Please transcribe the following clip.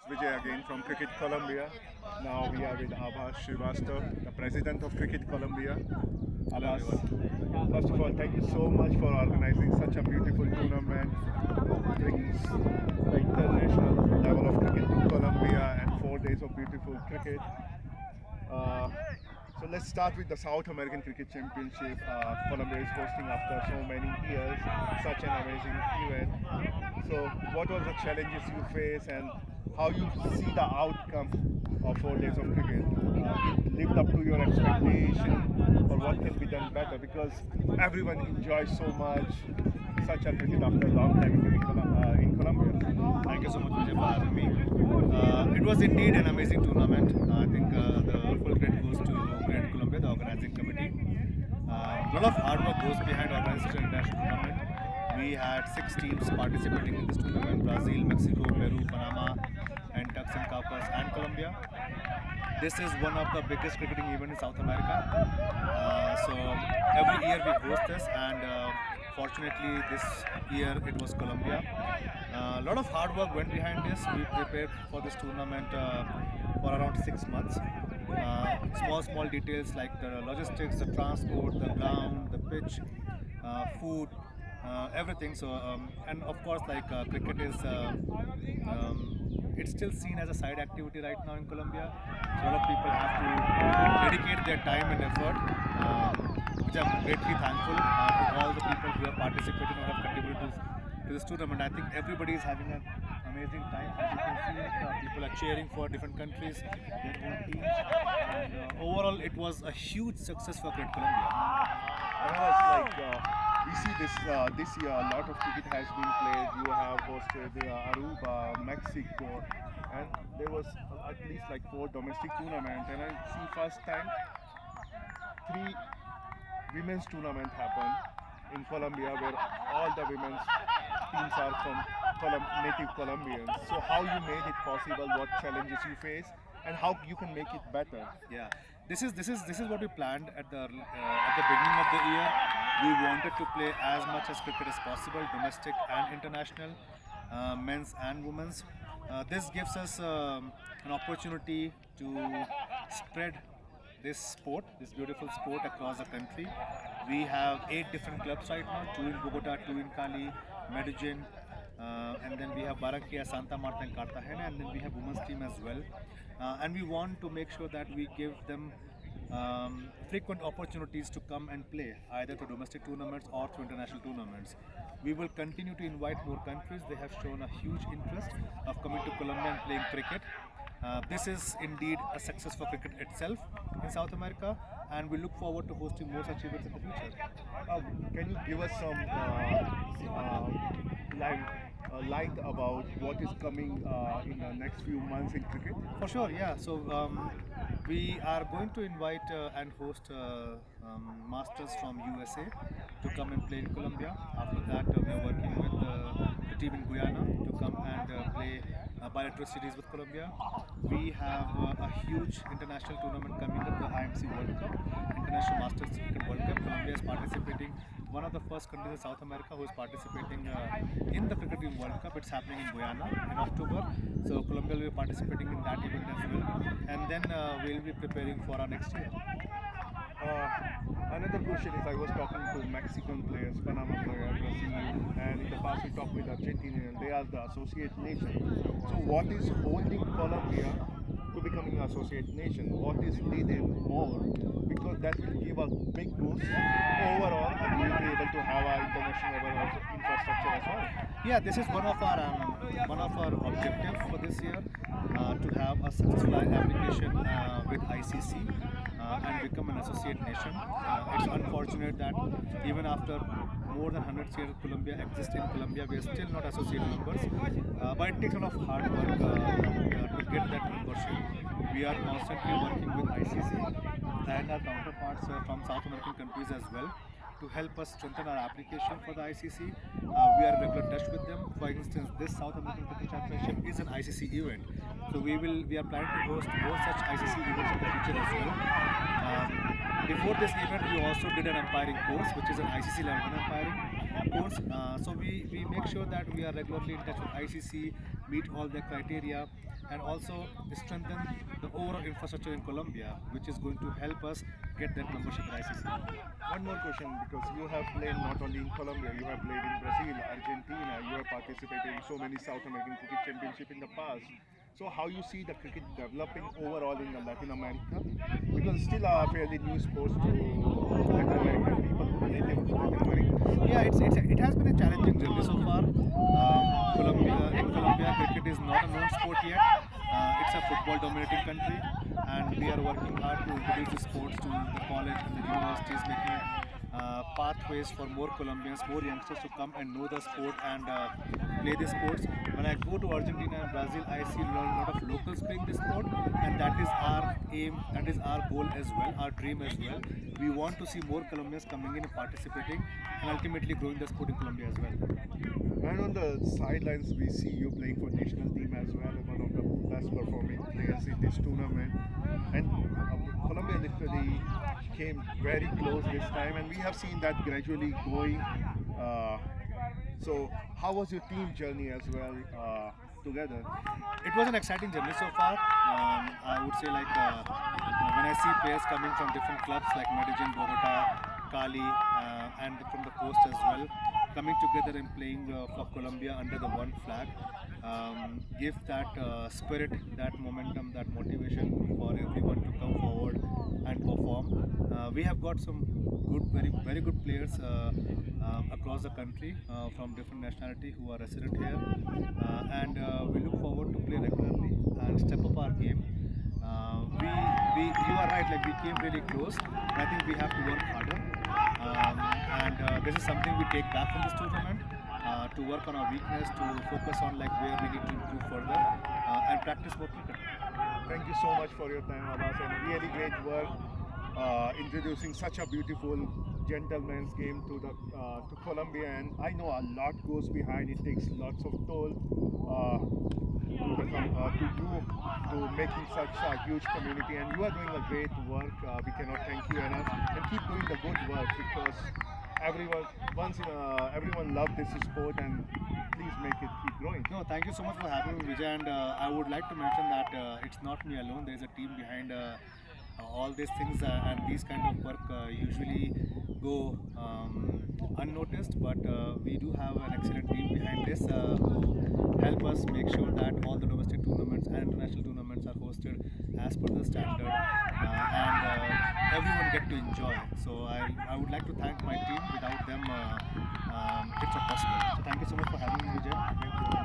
Vijay again from Cricket Colombia. Now we are with Abhas Srivastav, the president of Cricket Colombia. Hello Abhas, everyone. first of all, thank you so much for organizing such a beautiful tournament. Brings the international level of cricket to Colombia and 4 days of beautiful cricket. Uh, so let's start with the South American Cricket Championship. Colombia is hosting after so many years such an amazing event. So, what was the challenges you face and how you see the outcome of 4 days of cricket? It lived up to your expectation, or what can be done better? Because everyone enjoys so much such a cricket after a long time in Colombia. Thank you so much, Vijay, for having me. It was indeed an amazing tournament. I think the full credit goes to Great Colombia, the organizing committee. A lot of hard work goes behind organizing an international tournament. We had 6 teams participating in this tournament: Brazil, Mexico, Peru, Panama, and Turks and Caicos, and Colombia. This is one of the biggest cricketing events in South America. So every year we host this, and fortunately this year it was Colombia. A lot of hard work went behind this. We prepared for this tournament for around 6 months. Small details like the logistics, the transport, the ground, the pitch, food, everything. So and of course, like cricket is it's still seen as a side activity right now in Colombia. So a lot of people have to dedicate their time and effort, which I'm greatly thankful to all the people who have participated or have contributed to this tournament. I think everybody is having an amazing time. As you can see, people are cheering for different countries, their own teams, and overall, it was a huge success for Great Colombia. And I was like, we see this year a lot of cricket has been played. You have hosted Aruba, Mexico, and there was at least like 4 domestic tournaments. And I see first time 3 women's tournament happened in Colombia, where all the women's teams are from native Colombians. So how you made it possible? What challenges you face? And how you can make it better? Yeah, this is what we planned at the beginning of the year. We wanted to play as much as cricket as possible, domestic and international, men's and women's. This gives us an opportunity to spread this beautiful sport across the country. We have 8 different clubs right now: two in Bogota, two in Cali, Medellin, and then we have Barranquilla, Santa Marta, and Cartagena, and then we have women's team as well. And we want to make sure that we give them frequent opportunities to come and play either to domestic tournaments or to international tournaments. We will continue to invite more countries. They have shown a huge interest of coming to Colombia and playing cricket. This is indeed a success for cricket itself in South America, and we look forward to hosting more such events in the future. Can you give us some light, light about what is coming in the next few months in cricket? For sure, yeah. So we are going to invite and host masters from USA to come and play in Colombia. After that, we are working with the team in Guyana to come and play bilateral series with Colombia. We have a huge international tournament coming up, the IMC World Cup, International Masters Cricket World Cup. Colombia is participating. One of the first countries in South America who is participating in the Cricket Team World Cup. It's happening in Guyana in October. So Colombia will be participating in that event as well. And then we'll be preparing for our next year. Uh, Another question is I was talking to Mexican players, Panama player, Brazil, and in the past we talked with Argentinian. They are the associate nation. So what is holding Colombia to becoming an associate nation? What is needed more? Because that will give a big boost overall, and we will be able to have our international level of infrastructure as well. Yeah, this is one of our objectives for this year, to have a successful application with ICC and become an associate nation. It's unfortunate that even after more than 100 years Colombia exists in Colombia, we are still not associate members. But it takes a lot of hard work to get that membership. We are constantly working with ICC and our counterparts from South American countries as well to help us strengthen our application for the ICC. We are in regular touch with them. For instance, this South American Cricket Championship is an ICC event, so we are planning to host more such ICC events in the future as well. Before this event, we also did an umpiring course, which is an ICC level umpiring course. So we make sure that we are regularly in touch with ICC, meet all their criteria, and also strengthen the overall infrastructure in Colombia, which is going to help us get that membership in ICC. One more question, because you have played not only in Colombia, you have played in Brazil, Argentina, you have participated in so many South American cricket championship in the past. So how you see the cricket developing overall in the Latin America? Because it's still a fairly new sport to Latin American people, native Latin Americans. Yeah, it has been a challenging journey so far. In Colombia, cricket is not a known sport yet. It's a football-dominating country, and we are working hard to introduce the sports to the college and the universities, making pathways for more Colombians, more youngsters to come and know the sport and play the sports. When I go to Argentina and Brazil, I see a lot of locals playing the sport, and that is our aim, that is our goal as well, our dream as well. We want to see more Colombians coming in and participating, and ultimately growing the sport in Colombia as well. And on the sidelines, we see you playing for national team as well, one of the best performing players in this tournament. And Colombia literally came very close this time, and we have seen that gradually going. So, how was your team journey as well together? It was an exciting journey so far. I would say when I see players coming from different clubs like Medellin, Bogota, Cali, and from the coast as well, coming together and playing for Colombia under the one flag, give that spirit, that momentum, that motivation for everyone to come forward and perform. We have got some good, very good players across the country from different nationality who are resident here, and we look forward to play regularly and step up our game. You are right, like we came really close, but I think we have to work harder. And this is something we take back from this tournament, to work on our weakness, to focus on like where we need to improve further, and practice more cricket. Thank you so much for your time, Abbas, and really great work introducing such a beautiful gentleman's game to Colombia. And I know a lot goes behind. It takes lots of toll to making such a huge community. And you are doing a great work. We cannot thank you enough. And keep doing the good work, because everyone loves this sport, and please make it keep growing. No, thank you so much for having me, Vijay. And I would like to mention that it's not me alone. There is a team behind all these things, and these kind of work usually go unnoticed. But we do have an excellent team behind this who help us make sure that all the domestic tournaments and international tournaments are hosted as per the standard, and everyone get to enjoy. So I would like to thank my team. Without them, it's not possible. So thank you so much for having me, Vijay. Thank you.